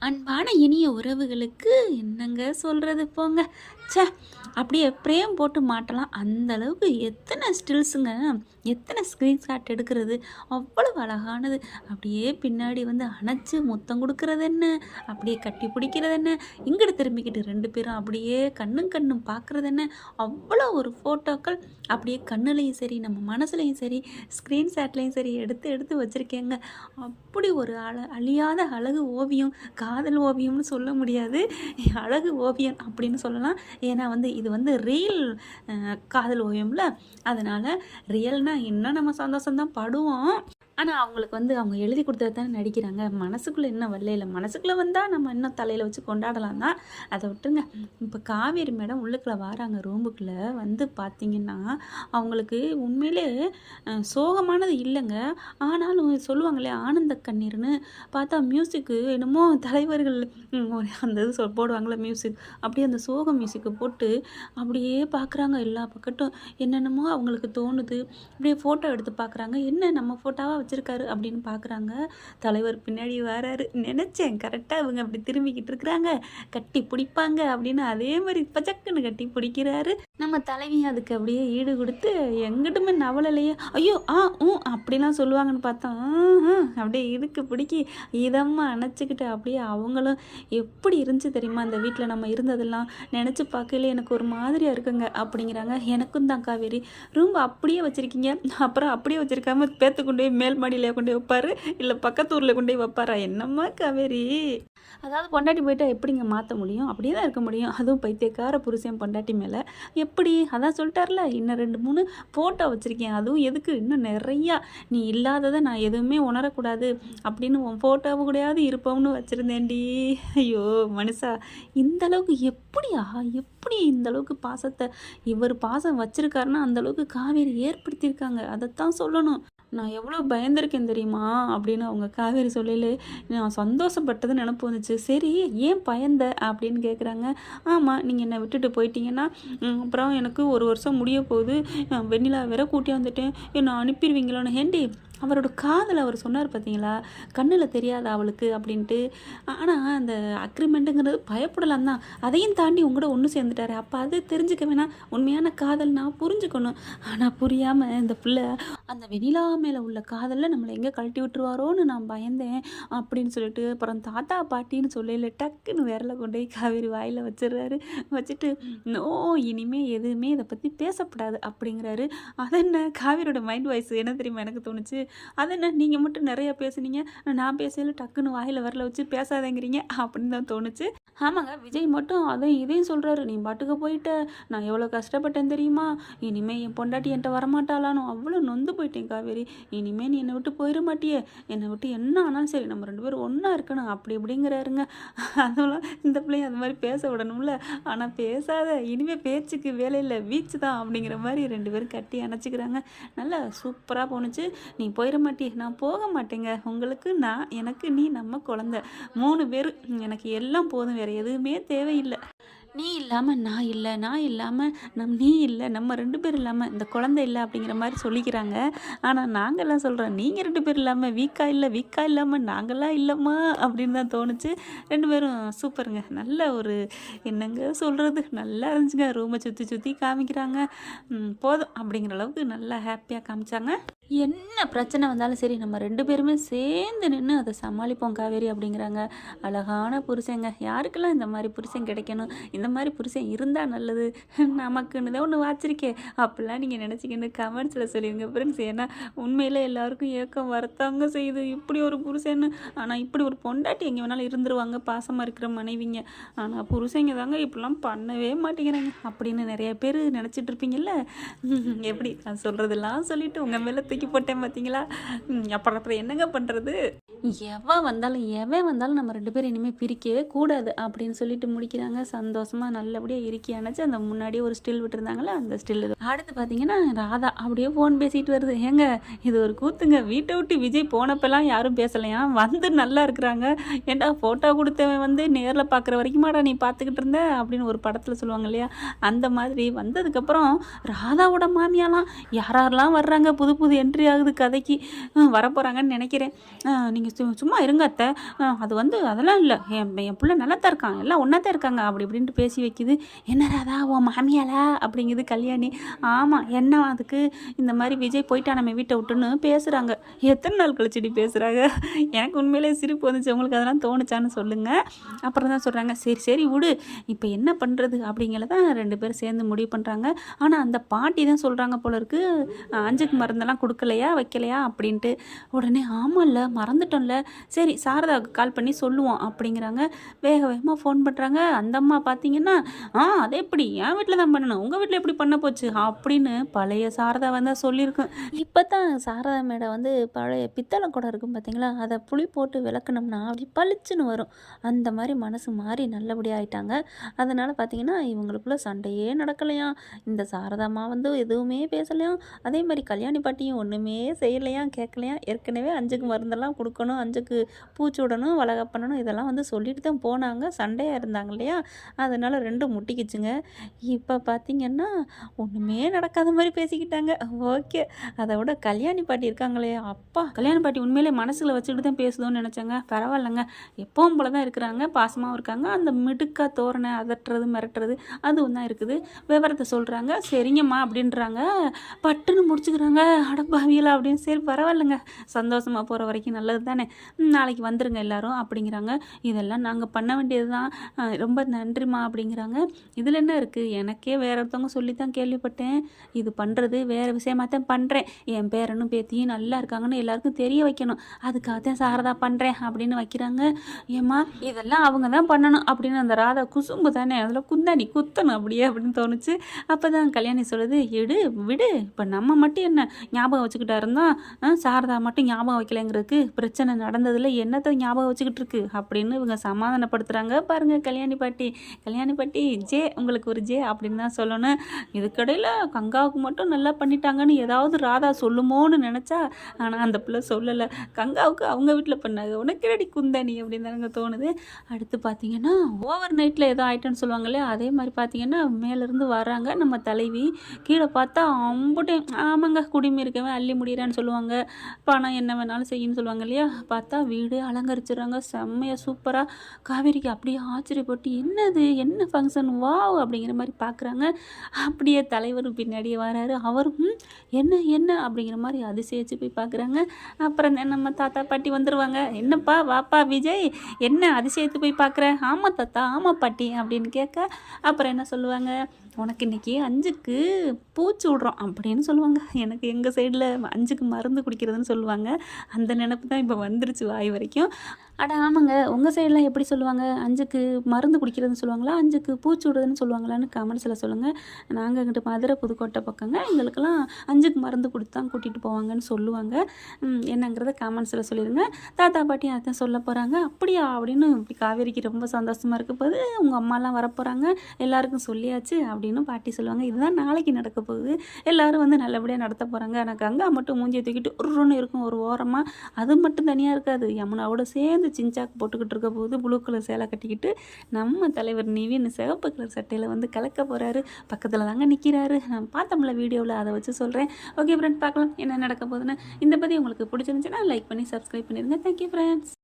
அன்பான இனிய உறவுகளுக்கு என்னங்க சொல்கிறது போங்க. ச்சே, அப்படியே பிரேம் போட்டு மாட்டலாம் அந்த அளவுக்கு எத்தனை ஸ்டில்ஸுங்க, எத்தனை ஸ்க்ரீன்ஷாட் எடுக்கிறது அவ்வளவு அழகானது. அப்படியே பின்னாடி வந்து அணைச்சி முத்தம் கொடுக்கறது என்ன, அப்படியே கட்டி பிடிக்கிறது என்ன, இங்கிட்டு திரும்பிக்கிட்டு ரெண்டு பேரும் அப்படியே கண்ணும் கண்ணும் பார்க்குறது என்ன, அவ்வளோ ஒரு ஃபோட்டோக்கள் அப்படியே கண்ணுலேயும் சரி நம்ம மனசுலேயும் சரி ஸ்க்ரீன்ஷாட்லேயும் சரி எடுத்து எடுத்து வச்சுருக்கேங்க. அப்படி ஒரு அழியாத அழகு ஓவியம், காதல் ஓவியம்னு சொல்ல முடியாது, அழகு ஓவியம் அப்படின்னு சொல்லலாம். ஏன்னா வந்து இது வந்து ரியல் காதல் ஓவியம்ல, அதனால் ரியல்னால் இன்னும் நம்ம சந்தோஷம்தான் படுவோம். ஆனால் அவங்களுக்கு வந்து அவங்க எழுதி கொடுத்தது தானே நடிக்கிறாங்க, மனசுக்குள்ளே இன்னும் வரல. மனசுக்குள்ளே வந்தால் நம்ம இன்னும் தலையில் வச்சு கொண்டாடலாம் தான், அதை விட்டுருங்க. இப்போ காவேரி மேடம் உள்ளுக்குள்ளே வராங்க ரூமுக்குள்ளே வந்து பார்த்திங்கன்னா அவங்களுக்கு உண்மையிலே சோகமானது இல்லைங்க. ஆனாலும் சொல்லுவாங்க இல்லையா ஆனந்த கண்ணீர்னு, பார்த்தா மியூசிக்கு என்னமோ தலைவர்கள் அந்த இது போடுவாங்களே மியூசிக், அப்படியே அந்த சோக மியூசிக்கை போட்டு அப்படியே பார்க்குறாங்க. எல்லா பக்கட்டும் என்னென்னமோ அவங்களுக்கு தோணுது. அப்படியே ஃபோட்டோ எடுத்து பார்க்குறாங்க, என்ன நம்ம ஃபோட்டோவாக வச்சுருக்காரு அப்படின்னு பார்க்குறாங்க. தலைவர் பின்னாடி வராரு. நினச்சேன் கரெக்டாக இவங்க அப்படி திரும்பிக்கிட்டு இருக்கிறாங்க, கட்டி பிடிப்பாங்க அப்படின்னு. அதே மாதிரி பச்சக்குன்னு கட்டி பிடிக்கிறாரு. நம்ம தலைவி அதுக்கு அப்படியே ஈடு கொடுத்து எங்கிட்டுமே நவலையே. ஐயோ அப்படிலாம் சொல்லுவாங்கன்னு பார்த்தா அப்படியே இடுக்கு பிடிக்கி இதமாக அணைச்சிக்கிட்டு அப்படியே அவங்களும் எப்படி இருந்துச்சு தெரியுமா அந்த வீட்டில் நம்ம இருந்ததெல்லாம் நினச்சி பார்க்கல எனக்கு ஒரு மாதிரியாக இருக்குங்க அப்படிங்கிறாங்க. எனக்கும் தான் காவேரி, ரூம் அப்படியே வச்சுருக்கீங்க, அப்புறம் அப்படியே வச்சுருக்காம பேத்து கொண்டு போய் மேல் மாடியில் கொண்டு போய் வைப்பார், இல்லை பக்கத்து ஊரில் கொண்டு போய் வைப்பாரா என்னம்மா காவேரி? அதாவது பொண்டாட்டி போயிட்டா எப்படிங்க மாற்ற முடியும்? அப்படியே தான் இருக்க முடியும். அதுவும் பைத்தியக்கார புருஷன் பொண்டாட்டி மேலே எப்படி? அதான் சொல்லிட்டார்ல, இன்னும் 2 3 ஃபோட்டோ வச்சுருக்கேன், அதுவும் எதுக்கு இன்னும் நிறையா, நீ இல்லாததை நான் எதுவுமே உணரக்கூடாது அப்படின்னு உன் ஃபோட்டோவை கூடயாவது இருப்போம்னு வச்சுருந்தேன்டி. ஐயோ மனுஷா, இந்தளவுக்கு எப்படி இந்தளவுக்கு பாசத்தை இவர் பாசம் வச்சுருக்காருன்னா அந்தளவுக்கு காவேரி ஏற்படுத்தியிருக்காங்க, அதைத்தான் சொல்லணும். நான் எவ்வளோ பயந்துருக்கேன் தெரியுமா அப்படின்னு அவங்க காவேரி சொல்லல நான் சந்தோஷப்பட்டது நினப்பு வந்துச்சு. சரி ஏன் பயந்த அப்படின்னு கேட்குறாங்க. ஆமாம், நீங்கள் என்னை விட்டுட்டு போயிட்டீங்கன்னா அப்புறம் எனக்கு 1 வருஷம் முடிய போகுது, வெண்ணிலா வேற கூட்டி வந்துட்டேன், என்னை அனுப்பிடுவீங்களோன்னு. ஏண்டி அவரோட காதல் அவர் சொன்னார் பார்த்தீங்களா, கண்ணில் தெரியாத அவளுக்கு அப்படின்ட்டு. ஆனால் அந்த அக்ரிமெண்ட்டுங்கிறது பயப்படலாம் தான், அதையும் தாண்டி உங்களோட ஒன்று சேர்ந்துட்டாரு. அப்போ அது தெரிஞ்சுக்க வேணாம், உண்மையான காதல் நான் புரிஞ்சுக்கணும். ஆனால் புரியாமல் இந்த பிள்ளை அந்த வெண்ணிலா மேலே உள்ள காதலில் நம்மளை எங்கே கழட்டி விட்டுருவாரோன்னு நான் பயந்தேன் அப்படின்னு சொல்லிட்டு அப்புறம் தாத்தா பாட்டின்னு சொல்லல டக்குன்னு விரலை கொண்டு போய் காவேரி வாயில் வச்சிடுறாரு. வச்சுட்டு நோ, இனிமேல் எதுவுமே இதை பற்றி பேசப்படாது அப்படிங்கிறாரு. அது என்ன காவேரியோட மைண்ட் வாய்ஸ் என்ன தெரியுமா எனக்கு தோணுச்சு, அது என்ன நீங்கள் மட்டும் நிறையா பேசுனீங்க, நான் பேசல டக்குன்னு வாயில் வரல வச்சு பேசாதேங்கிறீங்க அப்படின்னு தான் தோணுச்சு. ஆமாங்க, விஜய் மட்டும் அதையும் இதையும் சொல்கிறாரு, நீ பாட்டுக்கு போயிட்ட, நான் எவ்வளோ கஷ்டப்பட்டேன் தெரியுமா, இனிமேல் என் பொண்டாட்டி என்கிட்ட வரமாட்டாளானோ அவ்வளோ நொந்து போயிட்டேன் காவேரி, இனிமேல் நீ என்னை விட்டு போயிட மாட்டியே, என்னை விட்டு என்ன ஆனாலும் சரி நம்ம 2 பேரும் ஒன்றா இருக்கணும் அப்படி இப்படிங்கிறாருங்க. அதெல்லாம் இந்த பிள்ளைங்க அது மாதிரி பேச விடணும்ல, ஆனால் பேசாத, இனிமேல் பேச்சுக்கு வேலை இல்லை வீச்சு தான் அப்படிங்கிற மாதிரி 2 பேரும் கட்டி அணைச்சிக்கிறாங்க. நல்லா சூப்பராக போணுச்சு. நீ போயிட மாட்டியே, நான் போக மாட்டேங்க, உங்களுக்கு நான், எனக்கு நீ, நம்ம குழந்தை 3 பேர், எனக்கு எல்லாம் போதும், வேறு எதுவுமே தேவையில்லை. நீ இல்லாமல் நான் இல்லை, நான் இல்லாமல் நீ இல்லை, நம்ம 2 பேர் இல்லாமல் இந்த குழந்தை இல்லை அப்படிங்கிற மாதிரி சொல்லிக்கிறாங்க. ஆனால் நாங்கள்லாம் சொல்கிறோம், நீங்கள் 2 பேர் இல்லாமல் வீக்கா இல்லாமல் நாங்கள்லாம் இல்லைம்மா அப்படின்னு தான் தோணுச்சு. 2 பேரும் சூப்பருங்க. நல்ல ஒரு என்னங்க சொல்கிறது, நல்லா இருந்துச்சுங்க. ரூமை சுற்றி காமிக்கிறாங்க, போதும் அப்படிங்கிற அளவுக்கு நல்லா ஹாப்பியாக காமிச்சாங்க. என்ன பிரச்சனை வந்தாலும் சரி நம்ம 2 பேருமே சேர்ந்து நின்று அதை சமாளிப்போம் காவேரி அப்படிங்கிறாங்க. அழகான புருஷங்க, யாருக்கெல்லாம் இந்த மாதிரி புருஷன் கிடைக்கணும், இந்த மாதிரி புருஷன் இருந்தால் நல்லது, நமக்குன்னு தான் ஒன்று வாச்சிருக்கே அப்படிலாம் நீங்கள் நினச்சிக்கின்னு கமெண்ட்ஸில் சொல்லிடுங்க ஃப்ரெண்ட்ஸ். ஏன்னா உண்மையில் எல்லாருக்கும் ஏக்கம் வரத்தாங்க செய்யுது, இப்படி ஒரு புருஷன்னு. ஆனால் இப்படி ஒரு பொண்டாட்டி எங்கே வேணாலும் இருந்துருவாங்க பாசமாக இருக்கிற மனைவிங்க, ஆனால் புருஷங்க தாங்க இப்படிலாம் பண்ணவே மாட்டேங்கிறாங்க அப்படின்னு நிறைய பேர் நினச்சிட்டு இருப்பீங்கல்ல. எப்படி நான் சொல்கிறதெல்லாம் சொல்லிவிட்டு உங்கள் மேலே தூக்கி போட்டேன் பார்த்தீங்களா. அப்புறம் என்னங்க பண்ணுறது, எவன் வந்தாலும் நம்ம 2 பேரும் இனிமேல் பிரிக்கவே கூடாது அப்படின்னு சொல்லிட்டு முடிக்கிறாங்க. சந்தோஷமாக நல்லபடியாக இருக்கி அணைச்சி அந்த முன்னாடியே ஒரு ஸ்டில் விட்டுருந்தாங்களே அந்த ஸ்டில். அடுத்து பார்த்தீங்கன்னா ராதா அப்படியே ஃபோன் பேசிகிட்டு வருது. ஏங்க இது ஒரு கூத்துங்க, வீட்டை விட்டு விஜய் போனப்பெல்லாம் யாரும் பேசலையா, வந்து நல்லா இருக்கிறாங்க. ஏன்டா ஃபோட்டோ கொடுத்தவன் வந்து நேரில் பார்க்குற வரைக்குமாடா நீ பார்த்துக்கிட்டு இருந்த அப்படின்னு ஒரு படத்தில் சொல்லுவாங்க இல்லையா, அந்த மாதிரி வந்ததுக்கப்புறம் ராதாவோட மாமியாலாம் யாரெல்லாம் வர்றாங்க புது புது என்ட்ரி ஆகுது கதைக்கு. வரப்போகிறாங்கன்னு நினைக்கிறேன். நீங்கள் சும்மா இருங்க அத்தை, அது வந்து அதெல்லாம் இல்லை, என் பிள்ளை நல்லா தான் இருக்கான், எல்லாம் ஒன்றா தான் இருக்காங்க அப்படி இப்படின்ட்டு பேசி வைக்குது. என்ன ராதா உன் மாமியாலா அப்படிங்குது கல்யாணி. ஆமாம், என்ன அதுக்கு இந்த மாதிரி விஜய் போயிட்டா நம்ம வீட்டை விட்டுன்னு பேசுகிறாங்க. எத்தனை நாள் கழிச்சுடி பேசுகிறாங்க? எனக்கு உண்மையிலே சிரிப்பு வந்துச்சு. உங்களுக்கு அதெல்லாம் தோணுச்சான்னு சொல்லுங்கள். அப்புறம் தான் சொல்கிறாங்க, சரி சரி விடு, இப்போ என்ன பண்ணுறது அப்படிங்கிறதான் 2 பேரும் சேர்ந்து முடிவு பண்ணுறாங்க. ஆனால் அந்த பாட்டி தான் சொல்கிறாங்க போல இருக்கு, அஞ்சுக்கு மருந்தெல்லாம் கொடுக்கலையா வைக்கலையா அப்படின்ட்டு. உடனே ஆமாம்ல மறந்துட்டோம்ல, சரி சாரதாவுக்கு கால் பண்ணி சொல்லுவோம் அப்படிங்கிறாங்க. வேக வேகமாக ஃபோன் பண்ணுறாங்க. அந்த அம்மா பார்த்தீங்கன்னா, அது எப்படி என் வீட்டில் தான் பண்ணணும், உங்கள் வீட்டில் எப்படி பண்ண போச்சு அப்படின்னு பழைய சாரதா வந்தால் சொல்லியிருக்கேன். இப்போ தான் சாரதா மேடம் வந்து பழைய பித்தளை குடம் இருக்கும் பார்த்தீங்களா, அதை புளி போட்டு விளக்குனோம்னா அப்படி பளிச்சுன்னு வரும். அந்த மாதிரி மனசு மாறி நல்லபடியாக ஆயிட்டாங்க. அதனால் பார்த்தீங்கன்னா இவங்களுக்குள்ள சண்டையே நடக்கலையாம். இந்த சாரதாம்மா வந்து எதுவுமே பேசலையாம். அதே மாதிரி கல்யாணி பாட்டியும் ஒன்றுமே செய்யலையாம், கேட்கலையாம். ஏற்கனவே அஞ்சுக்கு மருந்தெல்லாம் கொடுக்கணும், அஞ்சுக்கு பூச்சி விடணும், வளக பண்ணணும், இதெல்லாம் வந்து சொல்லிட்டு தான் போனாங்க. சண்டையாக இருந்தாங்க இல்லையா, அதனால் 2 முட்டிக்கிச்சுங்க. இப்போ பார்த்தீங்கன்னா ஒன்றுமே நடக்காத மாதிரி பேசிக்கிட்டாங்க. ஓகே, அதை விட கல்யாணி பாட்டி இருக்காங்களே அப்பா, கல்யாணி பாட்டி உண்மையிலே மனசில் வச்சுக்கிட்டு தான் பேசுதோன்னு நினச்சாங்க. பரவாயில்லைங்க, எப்பவும் போல தான் இருக்கிறாங்க, பாசமாகவும் இருக்காங்க. அந்த மிடுக்கா தோரணை அதட்டுறது மிரட்டுறது அதுவும் தான் இருக்குது. விவரத்தை சொல்கிறாங்க. சரிங்கம்மா அப்படின்றாங்க. பட்டுன்னு முடிச்சுக்கிறாங்க. அடப்பாவியலா அப்படின்னு. சரி பரவாயில்லைங்க, சந்தோஷமாக போகிற வரைக்கும் நல்லது தானே, நாளைக்கு வந்துடுங்க எல்லாரும் அப்படிங்கிறாங்க. இதெல்லாம் நாங்கள் பண்ண வேண்டியது தான், ரொம்ப நன்றிம்மா அப்படிங்கிறாங்க. இதில் என்ன இருக்குது, எனக்கே வேற ஒருத்தவங்க சொல்லி தான் கேள்விப்பட்டேன், இது பண்ணுறது வேறு விஷயமாக தான் பண்ணுறேன், என் பேரனும் பேத்தியும் நல்லா இருக்காங்கன்னு எல்லாருக்கும் தெரிய வைக்கணும், அதுக்காக தான் சாரதா பண்ணுறேன் அப்படின்னு வைக்கிறாங்க. ஏம்மா இதெல்லாம் அவங்க தான் பண்ணணும் அப்படின்னு அந்த ராதா குசும்பு தானே, அதில் குந்தாணி குத்தணும் அப்படியே அப்படின்னு தோணுச்சு. அப்போ தான் கல்யாணி சொல்லுது, எடு விடு, இப்போ நம்ம மட்டும் என்ன ஞாபகம் வச்சுக்கிட்டா இருந்தால் சாரதா மட்டும் ஞாபகம் வைக்கலைங்கிறதுக்கு பிரச்சனை நடந்ததில் என்னத்தை ஞாபகம் வச்சுக்கிட்டு இருக்கு அப்படின்னு இவங்க சமாதானப்படுத்துகிறாங்க. பாருங்கள் கல்யாணி பாட்டி. கல்யாணி பாட்டி ஜே, உங்களுக்கு ஒரு ஜே அப்படின்னு தான் சொல்லணும். இதுக்கடையில் கங்காவுக்கு மட்டும் நல்லா பண்ணிட்டாங்கன்னு ஏதாவது ராதா சொல்லுமோன்னு நினச்சா, ஆனால் அந்த பிள்ளை சொல்லலை. கங்காவுக்கு அவங்க வீட்டில் பண்ணாங்க, உனக்கு ரெடி குந்தாணி அப்படின்னு தானங்க தோணுது. அடுத்து பார்த்தீங்கன்னா ஓவர் நைட்டில் ஏதோ ஆயிட்டேன்னு சொல்லுவாங்களே, அதே மாதிரி பார்த்தீங்கன்னா மேலேருந்து வராங்க நம்ம தலைவி. கீழே பார்த்தா அம்புட்டே, ஆமாங்க குடிமி இருக்கவன் அள்ளி முடிகிறான்னு சொல்லுவாங்க, பணம் என்ன வேணாலும் செய்யுன்னு சொல்லுவாங்க இல்லையா. பார்த்தா வீடு அலங்கரிச்சிடுறாங்க செம்மையாக சூப்பராக. காவேரிக்கு அப்படியே ஆச்சரியப்பட்டு, என்னது என்ன ஃபங்க்ஷன் வாவ் அப்படிங்கிற மாதிரி பார்க்குறாங்க. அப்படியே தலைவர் பின்னாடியே வராரு. அவரும் என்ன என்ன அப்படிங்கிற மாதிரி அதிசயிச்சு போய் பார்க்குறாங்க. அப்புறம் நம்ம தாத்தா பாட்டி வந்துடுவாங்க. என்னப்பா வாப்பா விஜய், என்ன அதிசயத்து போய் பார்க்குற? ஆமாம் தாத்தா ஆமாம் பாட்டி அப்படின்னு கேட்க, அப்புறம் என்ன சொல்லுவாங்க, உனக்கு இன்றைக்கி அஞ்சுக்கு பூச்சி விட்றோம் அப்படின்னு சொல்லுவாங்க. எனக்கு எங்கள் சைடில் அஞ்சுக்கு மருந்து குடிக்கிறதுன்னு சொல்லுவாங்க. அந்த நினப்பு தான் இப்போ வந்துருச்சு வாய் வரைக்கும். அட ஆமாங்க, உங்கள் சைடெலாம் எப்படி சொல்லுவாங்க, அஞ்சுக்கு மருந்து குடிக்கிறதுன்னு சொல்லுவாங்களா, அஞ்சுக்கு பூச்சி விடுறதுன்னு சொல்லுவாங்களான்னு கமெண்ட்ஸில் சொல்லுங்கள். நாங்கள் இங்கிட்டு மதுரை புதுக்கோட்டை பக்கங்க, எங்களுக்கெல்லாம் அஞ்சுக்கு மருந்து கொடுத்து தான் கூட்டிகிட்டு போவாங்கன்னு சொல்லுவாங்க. என்னங்கிறத கமெண்ட்ஸில் சொல்லிடுங்க. தாத்தா பாட்டி அதான் சொல்ல போகிறாங்க. அப்படியா அப்படின்னு இப்படி காவேரிக்கு ரொம்ப சந்தோஷமாக இருக்க போது, உங்கள் அம்மாலாம் வரப்போகிறாங்க, எல்லாருக்கும் சொல்லியாச்சு அப்படின்னு பாட்டி சொல்லுவாங்க. இதுதான் நாளைக்கு நடக்க போகுது, எல்லோரும் வந்து நல்லபடியாக நடத்த போகிறாங்க. ஆனால் கங்கா மட்டும் மூஞ்சியை தூக்கிட்டு உருன்னு இருக்கும் ஒரு ஓரமாக, அது மட்டும் தனியாக இருக்காது, யமுனாவோட சேர்ந்து சின்சாக்கு போட்டுக்கிட்டு இருக்க போது ப்ளூ கலர் சேலை கட்டிக்கிட்டு நம்ம தலைவர் நிவின் சிவப்பு கலர் சட்டையில் வந்து கலக்க போகிறாரு. பக்கத்தில் தாங்க நிற்கிறாரு. நான் பார்த்தோம்ல வீடியோவில், அதை வச்சு சொல்கிறேன். ஓகே ஃப்ரெண்ட்ஸ், பார்க்கலாம் என்ன நடக்க போகுதுன்னு. இந்த பற்றி உங்களுக்கு பிடிச்சிருந்துச்சுன்னா லைக் பண்ணி சப்ஸ்கிரைப் பண்ணிடுங்க. Thank you friends.